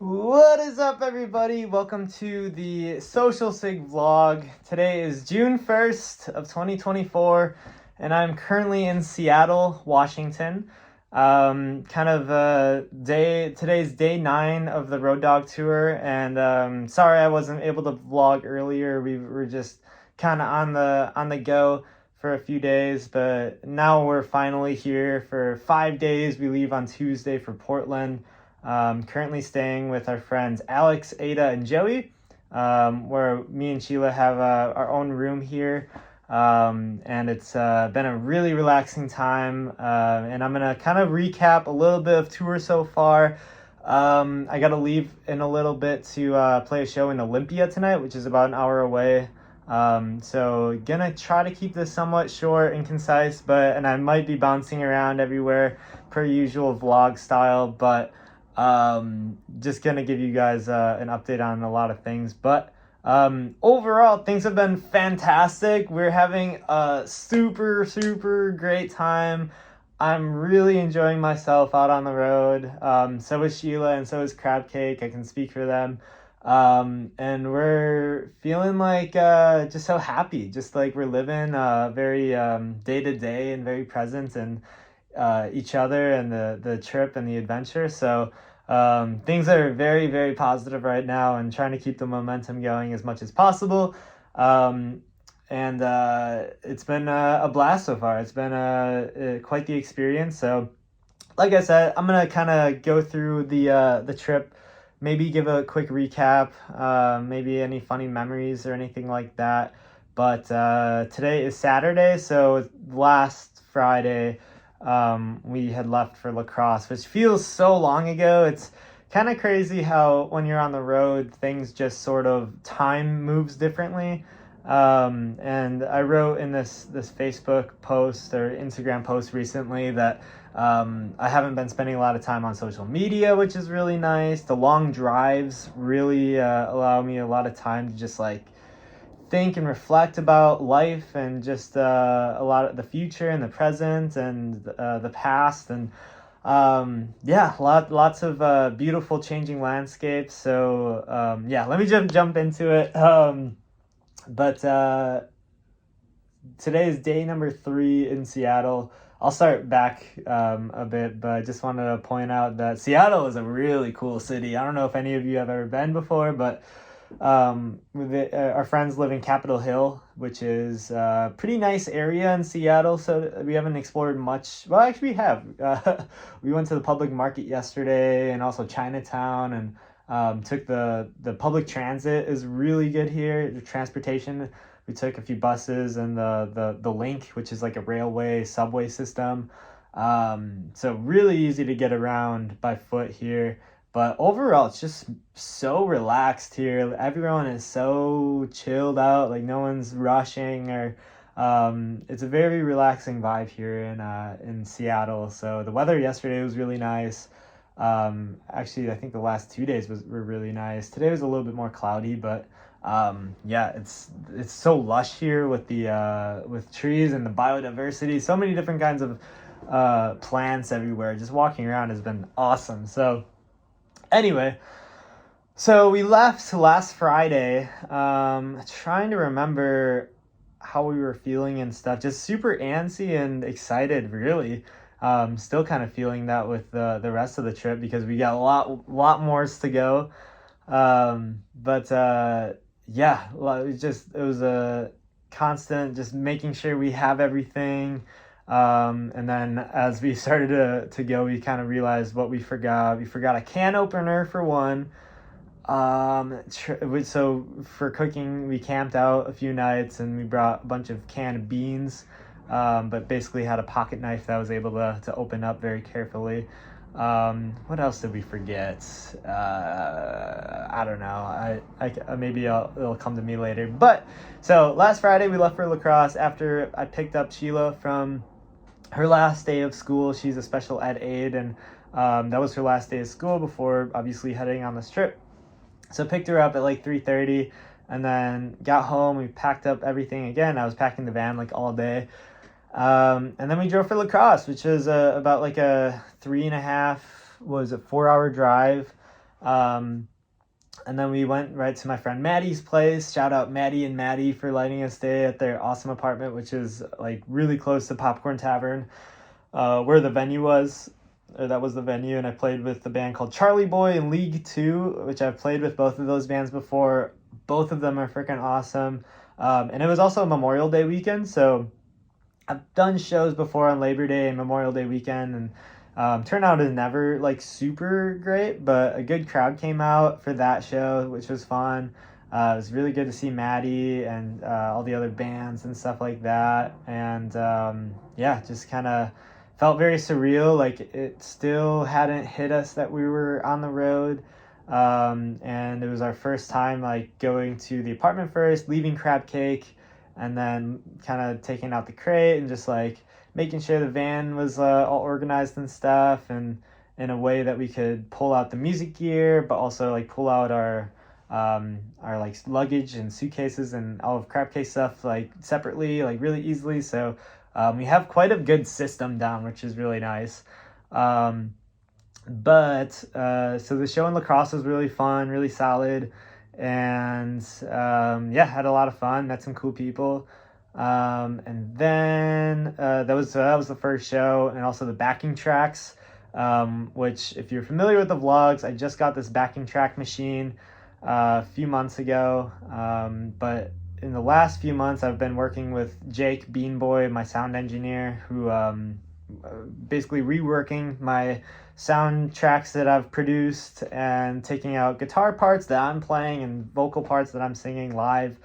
What is up, everybody? Welcome to the Social Sig vlog. Today is June 1st of 2024, and I'm currently in Seattle, Washington. Today's day 9 of the Road Dog Tour, and sorry I wasn't able to vlog earlier. We were just kind of on the go for a few days, but now we're finally here for 5 days. We leave on Tuesday for Portland. Currently staying with our friends Alex, Ada, and Joey, where me and Sheila have our own room here. And it's been a really relaxing time. And I'm going to kind of recap a little bit of tour so far. I got to leave in a little bit to play a show in Olympia tonight, which is about an hour away. So gonna try to keep this somewhat short and concise, and I might be bouncing around everywhere per usual vlog style, but just gonna give you guys an update on a lot of things. But overall, things have been fantastic. We're having a super great time. I'm really enjoying myself out on the road. So is Sheila, and so is Crab Cake. I can speak for them. And we're feeling like just so happy, just like we're living very day to day and very present in each other and the trip and the adventure. So things are very positive right now, and trying to keep the momentum going as much as possible. And it's been a blast so far. It's been quite the experience. So like I said, I'm gonna kind of go through the trip, maybe give a quick recap, maybe any funny memories or anything like that. But today is Saturday, so last Friday we had left for La Crosse, which feels so long ago. It's kind of crazy how when you're on the road, things just sort of time moves differently. And I wrote in this Facebook post or Instagram post recently that I haven't been spending a lot of time on social media, which is really nice. The long drives really allow me a lot of time to just like think and reflect about life, and just a lot of the future and the present and the past, and lots of beautiful changing landscapes. So let me jump into it. But today is day number 3 in Seattle. I'll start back a bit, but I just wanted to point out that Seattle is a really cool city. I don't know if any of you have ever been before, but our friends live in Capitol Hill, which is a pretty nice area in Seattle. So we haven't explored much. Well, actually, we have. We went to the public market yesterday, and also Chinatown, and took the public transit is really good here. The transportation, we took a few buses and the Link, which is like a railway subway system. So really easy to get around by foot here. But overall, it's just so relaxed here. Everyone is so chilled out, like no one's rushing, or it's a very relaxing vibe here in Seattle. So the weather yesterday was really nice. Actually, I think the last 2 days were really nice. Today was a little bit more cloudy, but it's so lush here with the with trees and the biodiversity. So many different kinds of plants everywhere. Just walking around has been awesome. So anyway, so we left last Friday, trying to remember how we were feeling and stuff. Just super antsy and excited, really. Still kind of feeling that with the rest of the trip, because we got a lot more to go. It was a constant just making sure we have everything. And then as we started to go, we kind of realized what we forgot. We forgot a can opener for one. So for cooking, we camped out a few nights, and we brought a bunch of canned beans, but basically had a pocket knife that was able to open up very carefully. What else did we forget? I don't know. I maybe it'll come to me later. But so last Friday we left for La Crosse after I picked up Sheila from her last day of school. She's a special ed aide, and that was her last day of school before obviously heading on this trip. So picked her up at like 3:30, and then got home. We packed up everything again. I was packing the van like all day. And then we drove for La Crosse, which was about like a 3.5, 4-hour drive. Um, and then we went right to my friend Maddie's place. Shout out Maddie and Maddie for letting us stay at their awesome apartment, which is like really close to Popcorn Tavern, where the venue was. Or that was the venue, and I played with the band called Charlie Boy in League 2, which I've played with both of those bands before. Both of them are freaking awesome. And it was also a Memorial Day weekend, so I've done shows before on Labor Day and Memorial Day weekend, and turnout is never like super great, but a good crowd came out for that show, which was fun. It was really good to see Maddie and all the other bands and stuff like that, and yeah, just kind of felt very surreal. Like it still hadn't hit us that we were on the road. And it was our first time like going to the apartment first, leaving Crab Cake, and then kind of taking out the crate and just like making sure the van was all organized and stuff, and in a way that we could pull out the music gear, but also like pull out our like luggage and suitcases and all of Crab Cake stuff like separately, like really easily. So we have quite a good system down, which is really nice. But so the show in La Crosse was really fun, really solid, and yeah, had a lot of fun, met some cool people. And then that was the first show, and also the backing tracks, which if you're familiar with the vlogs, I just got this backing track machine a few months ago, but in the last few months I've been working with Jake Beanboy, my sound engineer, who basically reworking my sound tracks that I've produced and taking out guitar parts that I'm playing and vocal parts that I'm singing live.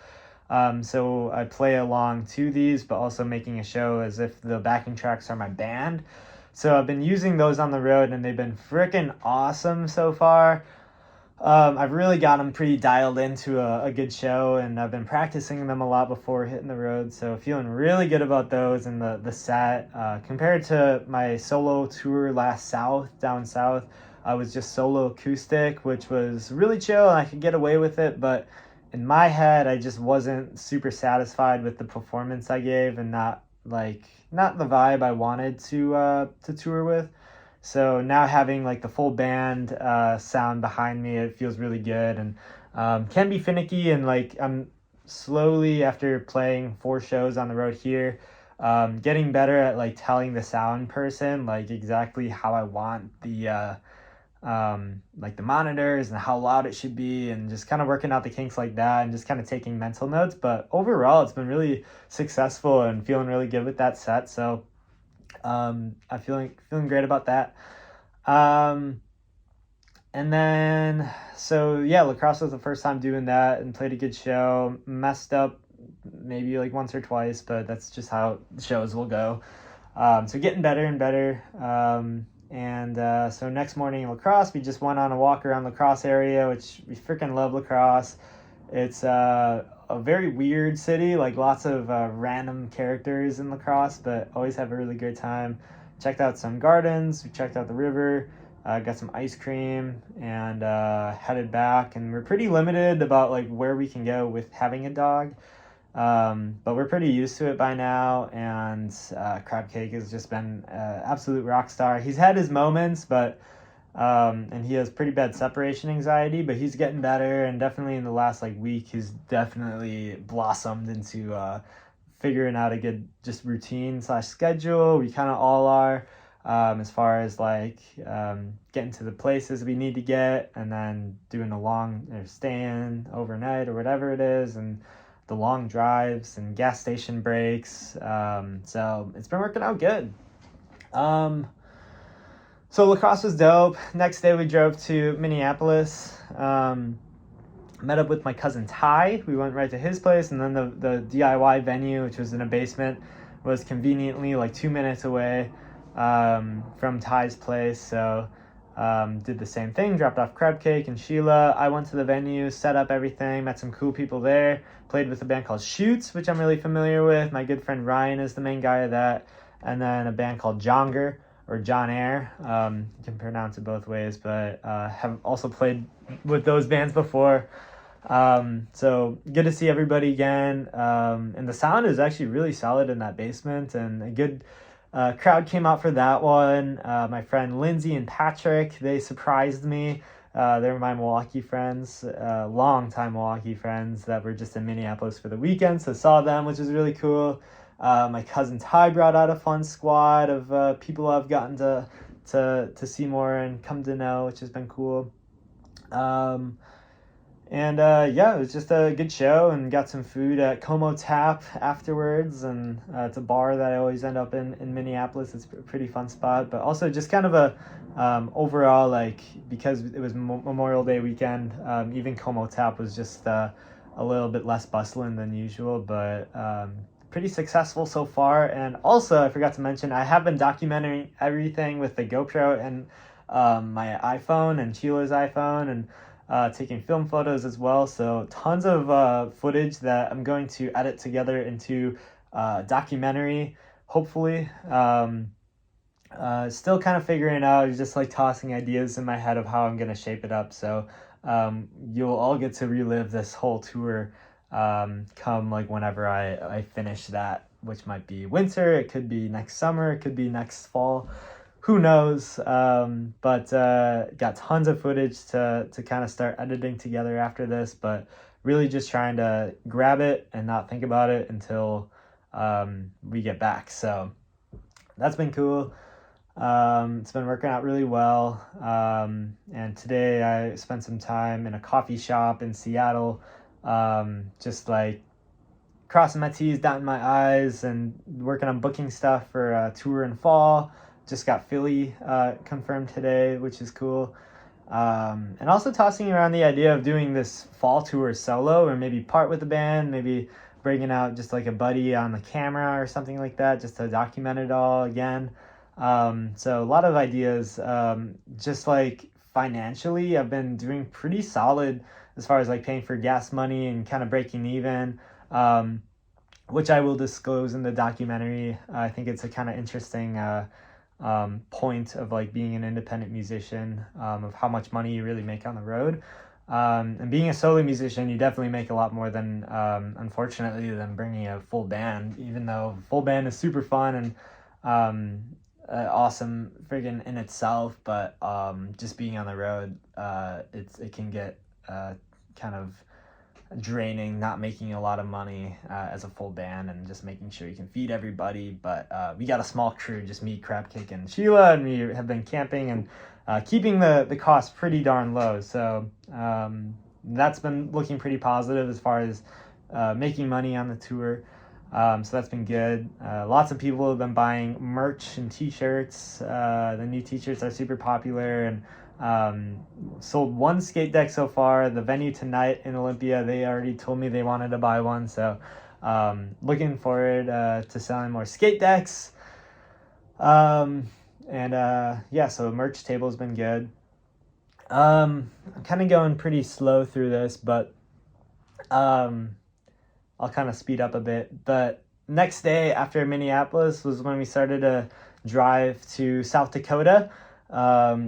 So I play along to these, but also making a show as if the backing tracks are my band. So I've been using those on the road, and they've been freaking awesome so far. I've really got them pretty dialed into a good show, and I've been practicing them a lot before hitting the road, so feeling really good about those and the set. Compared to my solo tour down south, I was just solo acoustic, which was really chill, and I could get away with it, but in my head, I just wasn't super satisfied with the performance I gave, and not the vibe I wanted to tour with. So now having like the full band sound behind me, it feels really good, and can be finicky, and like I'm slowly, after playing 4 shows on the road here, getting better at like telling the sound person like exactly how I want the like the monitors and how loud it should be, and just kind of working out the kinks like that, and just kind of taking mental notes. But overall, it's been really successful and feeling really good with that set. So I'm feeling great about that. And then, so yeah, La Crosse was the first time doing that, and played a good show. Messed up maybe like once or twice, but that's just how shows will go. So getting better and better. So next morning in La Crosse, we just went on a walk around La Crosse area, which we freaking love La Crosse. It's a very weird city, like lots of random characters in La Crosse, but always have a really good time. Checked out some gardens, we checked out the river, got some ice cream, and headed back. And we're pretty limited about like where we can go with having a dog, but we're pretty used to it by now. And Crab Cake has just been absolute rock star. He's had his moments, but and he has pretty bad separation anxiety, but he's getting better, and definitely in the last like week he's definitely blossomed into figuring out a good just routine / schedule. We kind of all are, as far as like getting to the places we need to get, and then doing a long or staying overnight or whatever it is, and the long drives and gas station breaks. So it's been working out good. So La Crosse was dope. Next day we drove to Minneapolis. Met up with my cousin Ty. We went right to his place, and then the DIY venue, which was in a basement, was conveniently like 2 minutes away from Ty's place. So did the same thing, dropped off Crab Cake and Sheila. I went to the venue, set up everything, met some cool people there, played with a band called Shoots, which I'm really familiar with. My good friend Ryan is the main guy of that. And then a band called Jonger, or John Air. You can pronounce it both ways, but have also played with those bands before. So good to see everybody again. And the sound is actually really solid in that basement, and a good crowd came out for that one. My friend Lindsay and Patrick, they surprised me. They're my Milwaukee friends, long-time Milwaukee friends that were just in Minneapolis for the weekend, so saw them, which was really cool. My cousin Ty brought out a fun squad of people I've gotten to see more and come to know, which has been cool. Yeah, it was just a good show, and got some food at Como Tap afterwards, and it's a bar that I always end up in Minneapolis. It's a pretty fun spot, but also just kind of a overall, like, because it was Memorial Day weekend, even Como Tap was just a little bit less bustling than usual, but pretty successful so far. And also, I forgot to mention, I have been documenting everything with the GoPro and my iPhone and Sheila's iPhone, and taking film photos as well. So tons of footage that I'm going to edit together into documentary, hopefully. Still kind of figuring out, just like tossing ideas in my head of how I'm going to shape it up. So you'll all get to relive this whole tour come like whenever I finish that, which might be winter, it could be next summer, it could be next fall. Who knows? But got tons of footage to kind of start editing together after this, but really just trying to grab it and not think about it until we get back. So that's been cool. It's been working out really well. And today I spent some time in a coffee shop in Seattle, just like crossing my T's, dotting my I's, and working on booking stuff for a tour in fall. Just got Philly confirmed today, which is cool. And also tossing around the idea of doing this fall tour solo, or maybe part with the band, maybe bringing out just like a buddy on the camera or something like that, just to document it all again. So a lot of ideas. Just like financially, I've been doing pretty solid as far as like paying for gas money and kind of breaking even, which I will disclose in the documentary. I think it's a kind of interesting point of like being an independent musician, of how much money you really make on the road. And being a solo musician, you definitely make a lot more than, unfortunately, than bringing a full band, even though full band is super fun and awesome friggin' in itself. But just being on the road, it can get kind of draining, not making a lot of money as a full band, and just making sure you can feed everybody. But we got a small crew, just me, Crabcake, and Sheila, and we have been camping and keeping the cost pretty darn low. So that's been looking pretty positive as far as making money on the tour. So that's been good. Lots of people have been buying merch and t-shirts. The new t-shirts are super popular, and sold one skate deck so far. The venue tonight in Olympia, they already told me they wanted to buy one, so looking forward to selling more skate decks. So the merch table has been good. I'm kind of going pretty slow through this, but I'll kind of speed up a bit. But next day after Minneapolis was when we started to drive to South Dakota.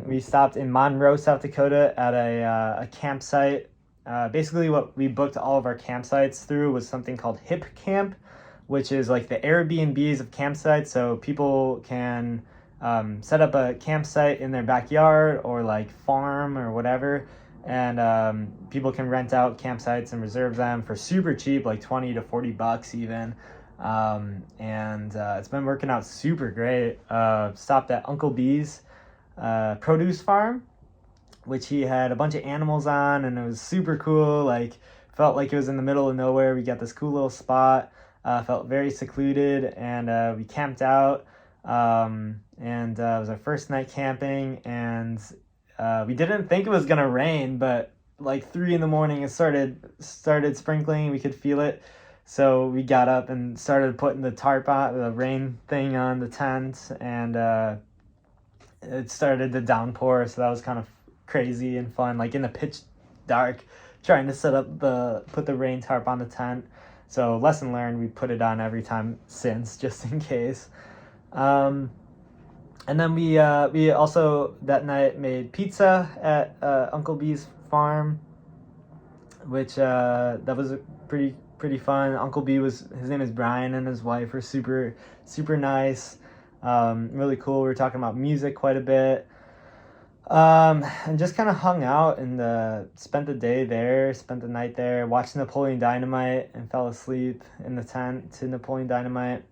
We stopped in Monroe, South Dakota at a campsite. Basically what we booked all of our campsites through was something called Hip Camp, which is like the Airbnbs of campsites. So people can set up a campsite in their backyard or like farm or whatever. And people can rent out campsites and reserve them for super cheap, like $20 to $40 even. It's been working out super great. Stopped at Uncle B's produce farm, which he had a bunch of animals on, and it was super cool. Like, felt like it was in the middle of nowhere. We got this cool little spot, felt very secluded, and we camped out. It was our first night camping, and we didn't think it was gonna rain, but like 3 a.m. it started sprinkling. We could feel it. So we got up and started putting the tarp on, the rain thing on the tent, and it started to downpour, so that was kind of crazy and fun, like in the pitch dark, trying to put the rain tarp on the tent. So lesson learned, we put it on every time since, just in case. And then we also that night made pizza at Uncle B's farm, which that was pretty fun. Uncle B his name is Brian, and his wife are super super nice. Really cool. We were talking about music quite a bit. And just kind of hung out and spent the day there, spent the night there, watched Napoleon Dynamite, and fell asleep in the tent to Napoleon Dynamite.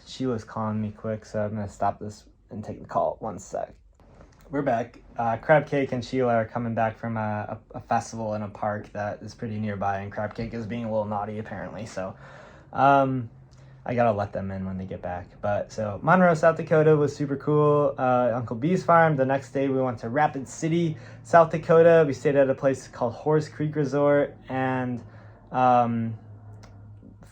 Sheila's calling me quick, so I'm gonna stop this and take the call. One sec. We're back. Crab Cake and Sheila are coming back from a festival in a park that is pretty nearby, and Crab Cake is being a little naughty apparently. So, I gotta let them in when they get back. But so Monroe, South Dakota was super cool. Uncle B's farm. The next day we went to Rapid City, South Dakota. We stayed at a place called Horse Creek Resort, and from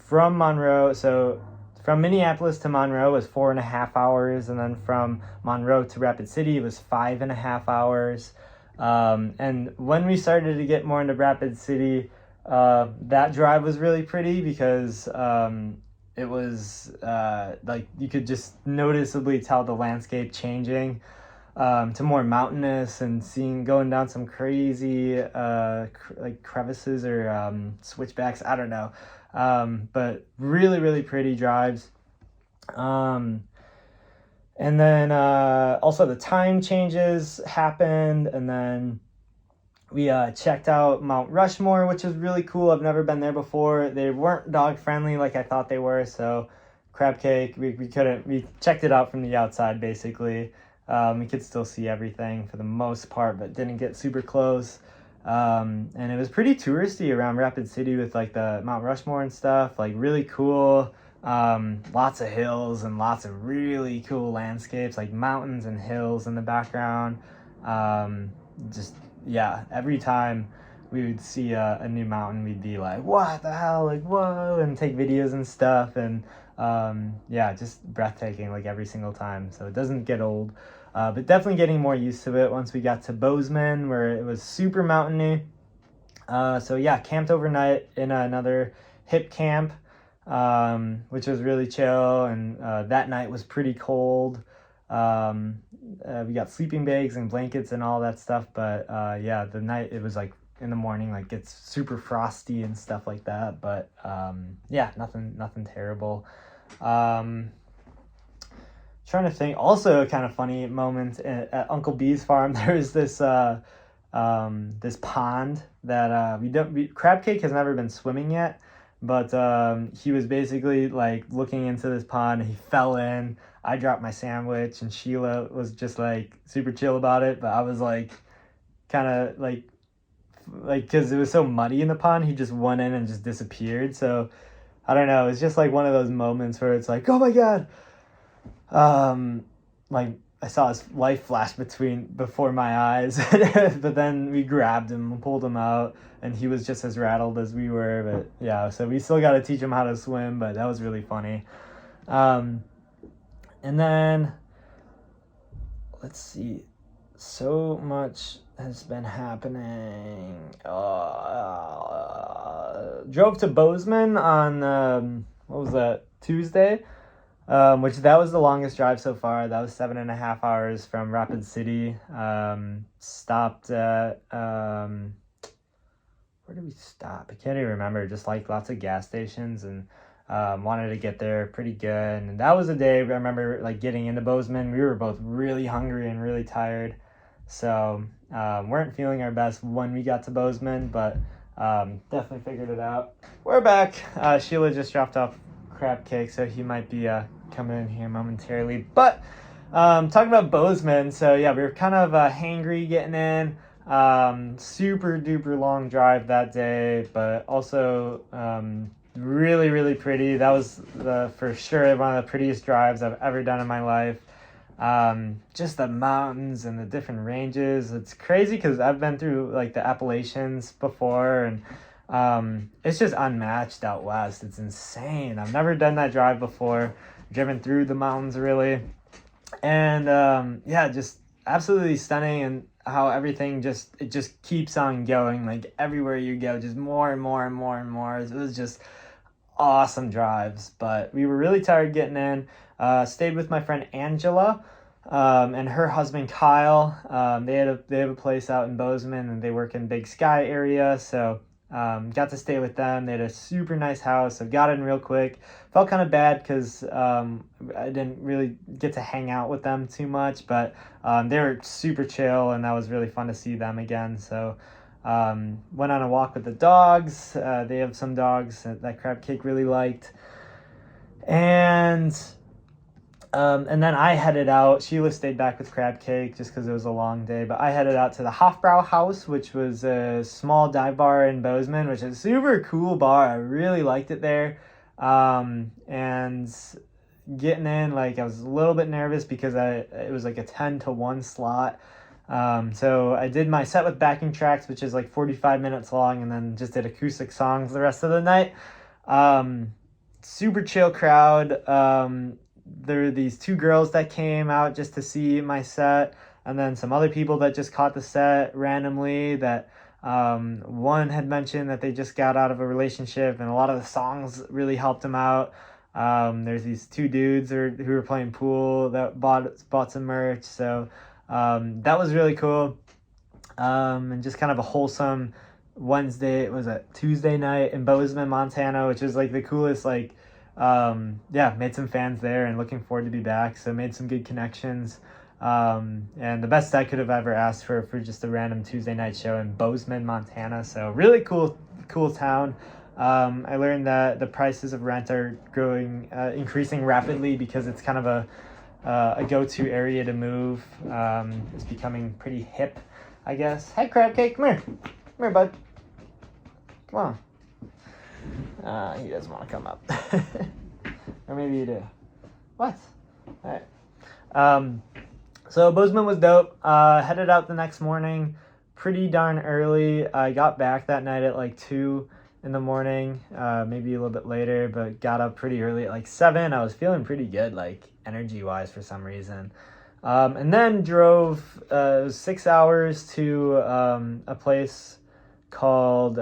Monroe, so from Minneapolis to Monroe was 4.5 hours, and then from Monroe to Rapid City was 5.5 hours. And when we started to get more into Rapid City, that drive was really pretty because it was like you could just noticeably tell the landscape changing to more mountainous, and going down some crazy like crevices or switchbacks. I don't know. But really, really pretty drives. And then also the time changes happened, and then we checked out Mount Rushmore, which was really cool. I've never been there before. They weren't dog friendly like I thought they were, so Crab Cake, we checked it out from the outside basically. We could still see everything for the most part, but didn't get super close. And it was pretty touristy around Rapid City with like the Mount Rushmore and stuff, like really cool. Lots of hills and lots of really cool landscapes, like mountains and hills in the background. Just yeah, every time we would see a new mountain, we'd be like, what the hell, like whoa, and take videos and stuff. And yeah, just breathtaking like every single time, so it doesn't get old. But definitely getting more used to it once we got to Bozeman, where it was super mountainy. So yeah, camped overnight in another hip camp, which was really chill, and that night was pretty cold. We got sleeping bags and blankets and all that stuff, but yeah, the night, it was like in the morning, like it's super frosty and stuff like that, but yeah, nothing terrible. Trying to think, also a kind of funny moment at Uncle B's farm. There's this this pond that Crab Cake has never been swimming yet, but he was basically like looking into this pond, and he fell in. I dropped my sandwich, and Sheila was just like super chill about it, but I was like kind of like because it was so muddy in the pond, he just went in and just disappeared. So I don't know, it's just like one of those moments where it's like, oh my god, like I saw his life flash before my eyes. But then we grabbed him and pulled him out, and he was just as rattled as we were. But yeah, so we still got to teach him how to swim, but that was really funny. And then let's see, so much has been happening. Drove to Bozeman on what was that, Tuesday, which that was the longest drive so far. That was 7.5 hours from Rapid City. Stopped at where did we stop? I can't even remember. Just like lots of gas stations, and wanted to get there pretty good. And that was a day I remember like getting into Bozeman. We were both really hungry and really tired, so weren't feeling our best when we got to Bozeman, but definitely figured it out. We're back. Sheila just dropped off Crab Cake, so he might be coming in here momentarily. But talking about Bozeman, so yeah, we were kind of hangry getting in. Super duper long drive that day, but also really, really pretty. That was for sure one of the prettiest drives I've ever done in my life. Just the mountains and the different ranges. It's crazy because I've been through like the Appalachians before, and it's just unmatched out west. It's insane. I've never done that drive before, driven through the mountains really. And yeah, just absolutely stunning, and how everything just keeps on going. Like everywhere you go, just more and more and more and more. It was just awesome drives, but we were really tired getting in. Stayed with my friend Angela and her husband Kyle. They have a place out in Bozeman, and they work in Big Sky area, so got to stay with them. They had a super nice house. I got in real quick. Felt kind of bad because I didn't really get to hang out with them too much, but they were super chill, and that was really fun to see them again. So went on a walk with the dogs. They have some dogs that Crab Cake really liked. And then I headed out. Sheila stayed back with Crab Cake just because it was a long day. But I headed out to the Hofbrau House, which was a small dive bar in Bozeman, which is a super cool bar. I really liked it there. And getting in, like, I was a little bit nervous because it was like a 10-to-1 slot. So I did my set with backing tracks, which is like 45 minutes long, and then just did acoustic songs the rest of the night. Super chill crowd. There were these two girls that came out just to see my set, and then some other people that just caught the set randomly. That one had mentioned that they just got out of a relationship, and a lot of the songs really helped them out. There's these two dudes who were playing pool that bought some merch, so that was really cool. And just kind of a wholesome Wednesday. It was a Tuesday night in Bozeman, Montana, which is like the coolest, like, made some fans there and looking forward to be back. So made some good connections. And the best I could have ever asked for just a random Tuesday night show in Bozeman, Montana. So really cool town. I learned that the prices of rent are increasing rapidly because it's kind of a go-to area to move. It's becoming pretty hip, I guess. Hey, Crab Cake, come here, bud. Come on. He doesn't want to come up. Or maybe you do. What? Alright. So Bozeman was dope. Headed out the next morning pretty darn early. I got back that night at like 2 in the morning, maybe a little bit later, but got up pretty early at like 7. I was feeling pretty good, like energy-wise for some reason. And then drove 6 hours to a place called...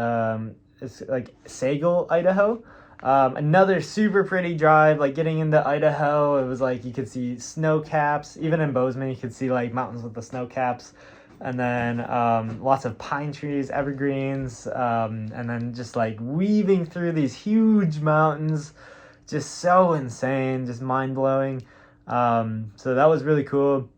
it's like Sagal, Idaho. Another super pretty drive, like getting into Idaho, it was like you could see snow caps. Even in Bozeman, you could see like mountains with the snow caps. And then lots of pine trees, evergreens, and then just like weaving through these huge mountains. Just so insane, just mind-blowing. So that was really cool.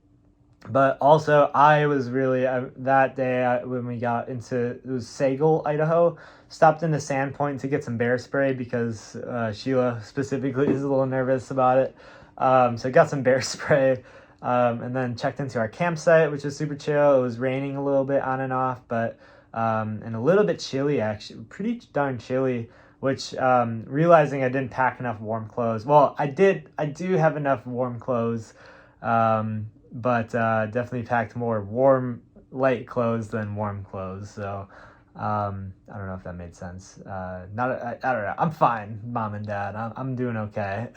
But also, I was really, that day when we got into, it was Sagal, Idaho, stopped into Sandpoint to get some bear spray because Sheila specifically is a little nervous about it. So got some bear spray, and then checked into our campsite, which was super chill. It was raining a little bit on and off, but and a little bit chilly, actually, pretty darn chilly, which realizing I didn't pack enough warm clothes. Well, I do have enough warm clothes, but definitely packed more warm, light clothes than warm clothes. So I don't know if that made sense. I don't know. I'm fine, Mom and Dad. I'm doing okay,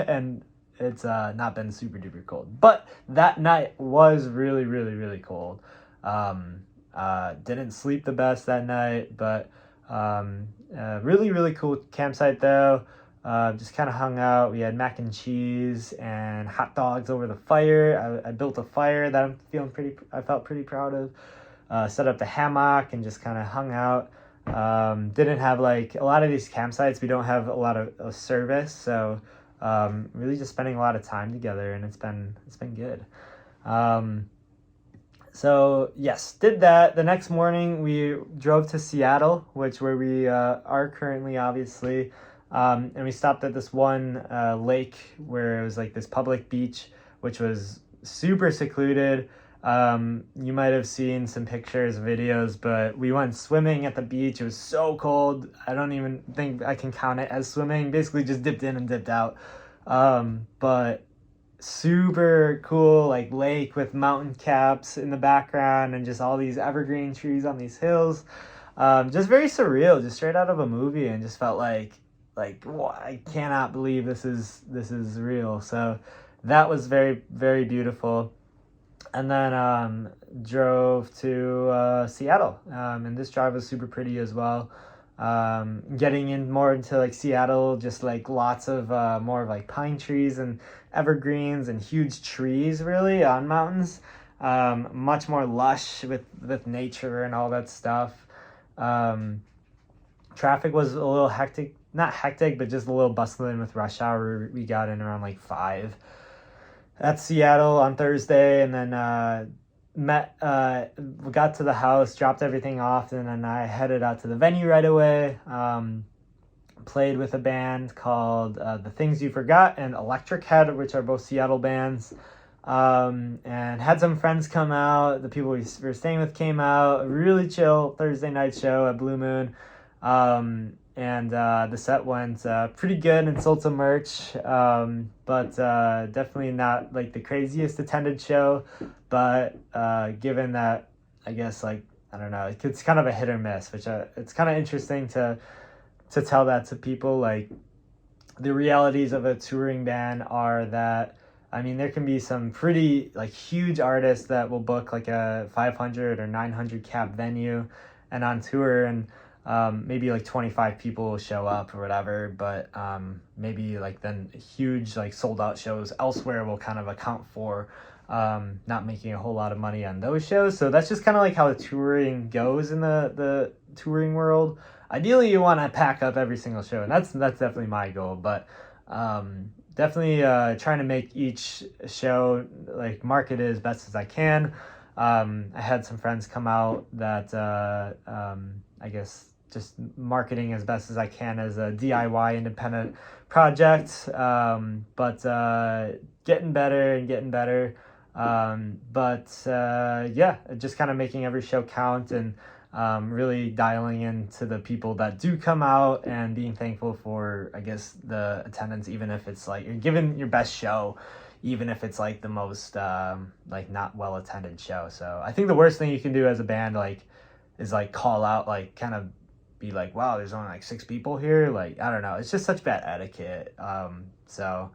and it's not been super duper cold. But that night was really, really, really cold. Didn't sleep the best that night, but really, really cool campsite though. Just kind of hung out. We had mac and cheese and hot dogs over the fire. I built a fire that I felt pretty proud of. Set up the hammock and just kind of hung out. Didn't have like a lot of these campsites. We don't have a lot of service, so really just spending a lot of time together, and it's been good. So yes, did that. The next morning we drove to Seattle, where we are currently, obviously. And we stopped at this one lake where it was like this public beach, which was super secluded. You might have seen some pictures, videos, but we went swimming at the beach. It was so cold. I don't even think I can count it as swimming. Basically just dipped in and dipped out. But super cool, like lake with mountain caps in the background and just all these evergreen trees on these hills. Just very surreal, just straight out of a movie, and just felt like I cannot believe this is real. So that was very, very beautiful. And then drove to Seattle, and this drive was super pretty as well. Getting in more into like Seattle, just like lots of more of like pine trees and evergreens and huge trees really on mountains. Much more lush with nature and all that stuff. traffic was a little hectic, not hectic, but just a little bustling with rush hour. We got in around like 5 at Seattle on Thursday, and then we got to the house, dropped everything off, and then I headed out to the venue right away. Played with a band called The Things You Forgot and Electric Head, which are both Seattle bands. And had some friends come out. The people we were staying with came out. A really chill Thursday night show at Blue Moon. And the set went pretty good and sold some merch. But definitely not like the craziest attended show. But given that, I guess, like, I don't know, it's kind of a hit or miss, which it's kind of interesting to tell that to people. Like, the realities of a touring band are that, I mean, there can be some pretty like huge artists that will book like a 500 or 900 cap venue and on tour, and maybe like 25 people will show up or whatever, but maybe like then huge like sold out shows elsewhere will kind of account for not making a whole lot of money on those shows. So that's just kind of like how the touring goes in the touring world. Ideally, you want to pack up every single show, and that's definitely my goal. But definitely trying to make each show, like, market it as best as I can. I had some friends come out that I guess just marketing as best as I can as a DIY independent project, but getting better and getting better. Yeah, just kind of making every show count, and really dialing into the people that do come out and being thankful for, I guess, the attendance, even if it's like you're giving your best show, even if it's like the most like not well attended show. So I think the worst thing you can do as a band, like, is like call out, like, kind of be like, wow, there's only like 6 people here. Like, I don't know, it's just such bad etiquette. So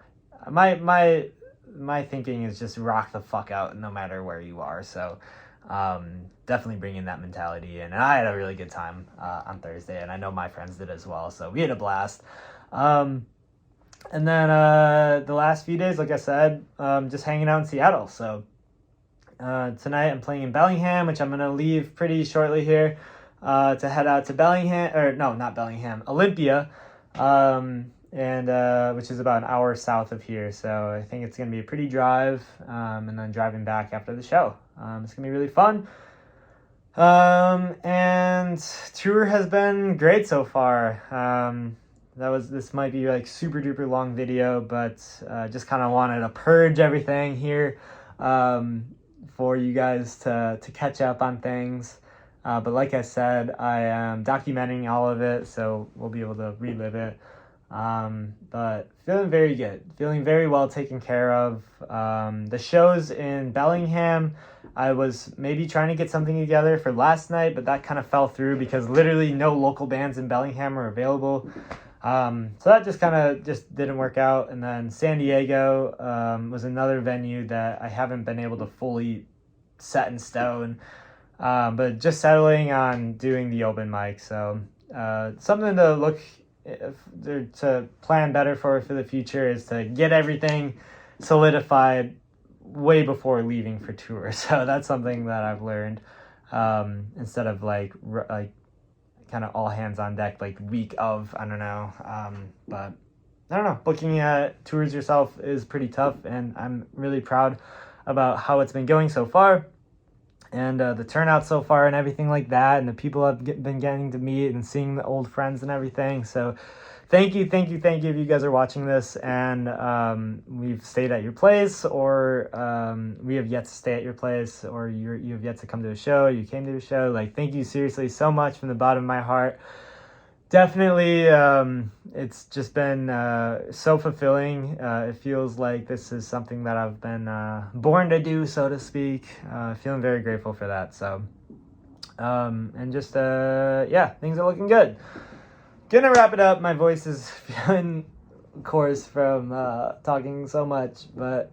my thinking is just rock the fuck out no matter where you are. So definitely bringing that mentality in, and I had a really good time on Thursday, and I know my friends did as well, so we had a blast. And then the last few days, like I said, just hanging out in Seattle. So tonight I'm playing in Bellingham, which I'm gonna leave pretty shortly here to head out to Bellingham, or no, not Bellingham, Olympia, and which is about an hour south of here. So I think it's gonna be a pretty drive, and then driving back after the show. It's gonna be really fun. And tour has been great so far. This might be like super duper long video, but just kind of wanted to purge everything here for you guys to catch up on things. But like I said, I am documenting all of it, so we'll be able to relive it. But feeling very good, feeling very well taken care of. The shows in Bellingham, I was maybe trying to get something together for last night, but that kind of fell through because literally no local bands in Bellingham are available. So that just didn't work out. And then San Diego was another venue that I haven't been able to fully set in stone, but just settling on doing the open mic. So something to to plan better for the future is to get everything solidified way before leaving for tour. So that's something that I've learned, instead of like kind of all hands on deck, like week of, I don't know. But I don't know, booking tours yourself is pretty tough, and I'm really proud about how it's been going so far, and the turnout so far and everything like that, and the people I've been getting to meet and seeing the old friends and everything. So thank you if you guys are watching this and we've stayed at your place, or we have yet to stay at your place, or you have yet to come to a show, you came to a show. Like, thank you seriously so much from the bottom of my heart. Definitely, it's just been so fulfilling. It feels like this is something that I've been born to do, so to speak. Feeling very grateful for that. So, and just, things are looking good. Gonna wrap it up. My voice is feeling coarse from talking so much, but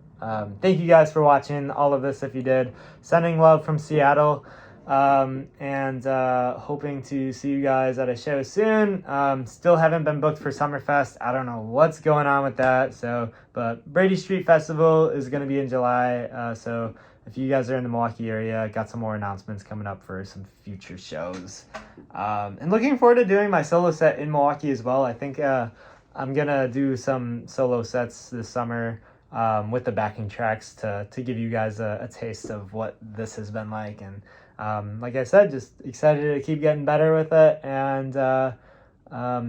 thank you guys for watching all of this if you did. Sending love from Seattle, and hoping to see you guys at a show soon. Still haven't been booked for Summerfest. I don't know what's going on with that. So, but Brady Street Festival is going to be in July, so if you guys are in the Milwaukee area, got some more announcements coming up for some future shows. And looking forward to doing my solo set in Milwaukee as well. I think I'm gonna do some solo sets this summer with the backing tracks to give you guys a taste of what this has been like. And like I said, just excited to keep getting better with it. And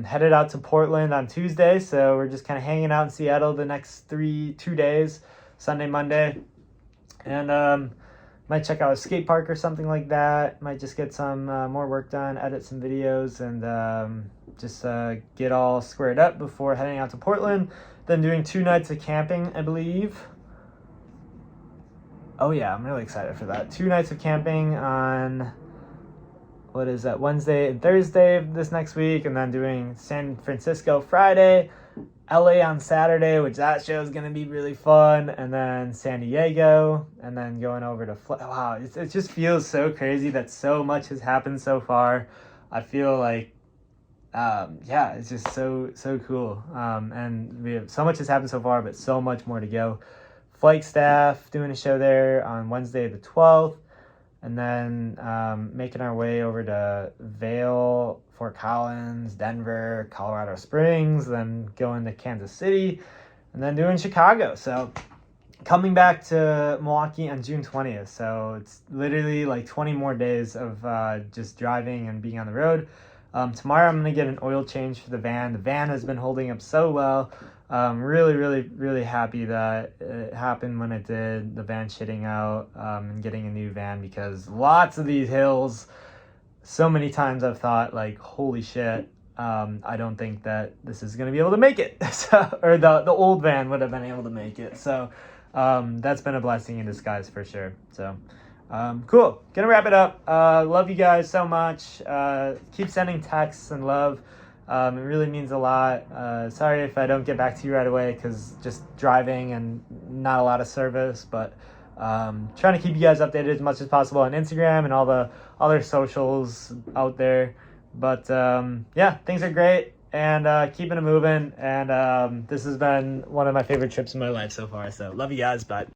headed out to Portland on Tuesday, so we're just kind of hanging out in Seattle the next 2 days, Sunday, Monday. And might check out a skate park or something like that. Might just get some more work done, edit some videos, and just get all squared up before heading out to Portland. Then doing 2 nights of camping, I believe. Oh yeah, I'm really excited for that. 2 nights of camping on, what is that, Wednesday and Thursday of this next week, and then doing San Francisco Friday, LA on Saturday, which that show is going to be really fun, and then San Diego, and then going over to wow, it just feels so crazy that so much has happened so far. I feel like yeah, it's just so cool, and we have so much has happened so far, but so much more to go. Flagstaff doing a show there on Wednesday the 12th, and then making our way over to Vail, Fort Collins, Denver, Colorado Springs, then going to Kansas City, and then doing Chicago. So coming back to Milwaukee on June 20th. So it's literally like 20 more days of just driving and being on the road. Tomorrow I'm going to get an oil change for the van. The van has been holding up so well. Really happy that it happened when it did, the van shitting out, and getting a new van, because lots of these hills, so many times I've thought like, holy shit, I don't think that this is going to be able to make it. So, or the old van would have been able to make it. So that's been a blessing in disguise for sure. So cool. Gonna wrap it up. Love you guys so much. Keep sending texts and love. It really means a lot. Sorry if I don't get back to you right away, because just driving and not a lot of service, but trying to keep you guys updated as much as possible on Instagram and all the other socials out there. But yeah, things are great, and keeping it moving. And this has been one of my favorite trips in my life so far. So love you guys. Bye.